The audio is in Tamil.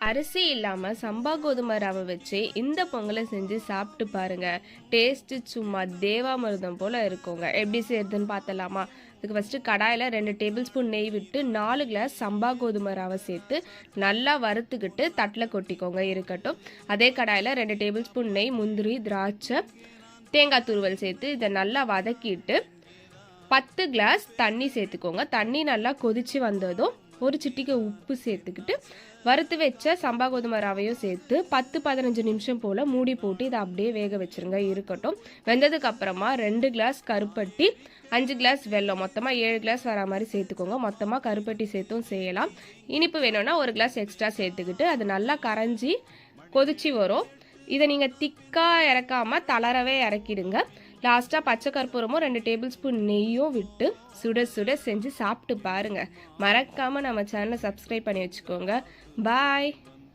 அரிசி இல்லாம சம்பா கோதுமை ரவை வச்சு இந்த பொங்கலை செஞ்சு சாப்பிட்டு பாருங்க. டேஸ்ட் சும்மா தேவாமிர்தம் போல இருக்குங்க. எப்படி செய்யறதுன்னு பார்த்தலாமா? இதுக்கு ஃபர்ஸ்ட் கடாயில 2 டேபிள் ஸ்பூன் நெய் விட்டு 4 கிளாஸ் சம்பா கோதுமை ரவை சேர்த்து நல்லா வறுத்துக்கிட்டு தட்டில் கொட்டிக்கோங்க இருக்கட்டும். அதே கடாயில 2 டேபிள் ஸ்பூன் நெய், முந்திரி, திராட்சை, தேங்காய் துருவல் சேர்த்து இதை நல்லா வதக்கிட்டு 10 கிளாஸ் தண்ணி சேர்த்துக்கோங்க. தண்ணி நல்லா கொதிச்சு வந்ததும் ஒரு சிட்டிகை உப்பு சேர்த்துக்கிட்டு வறுத்து வச்ச சம்பா கோதுமை ரவையும் சேர்த்து 10-15 நிமிஷம் போல் மூடி போட்டு இதை அப்படியே வேக வச்சுருங்க இருக்கட்டும். வெந்ததுக்கு அப்புறமா 2 கிளாஸ் கருப்பட்டி, 5 கிளாஸ் வெல்லம், மொத்தமாக 7 கிளாஸ் வர மாதிரி சேர்த்துக்கோங்க. மொத்தமாக கருப்பட்டி சேர்த்தும் செய்யலாம். இனிப்பு வேணும்னா 1 கிளாஸ் எக்ஸ்ட்ரா சேர்த்துக்கிட்டு அது நல்லா கரைஞ்சி கொதிச்சு வரும். இதை நீங்கள் திக்காக இறக்காமல் தளரவே இறக்கிடுங்க. லாஸ்ட்டாக பச்சை கற்பூரமும் 2 டேபிள் ஸ்பூன் நெய்யும் விட்டு சுட சுட செஞ்சு சாப்பிட்டு பாருங்கள். மறக்காமல் நம்ம சேனலை சப்ஸ்கிரைப் பண்ணி வச்சுக்கோங்க. பாய்.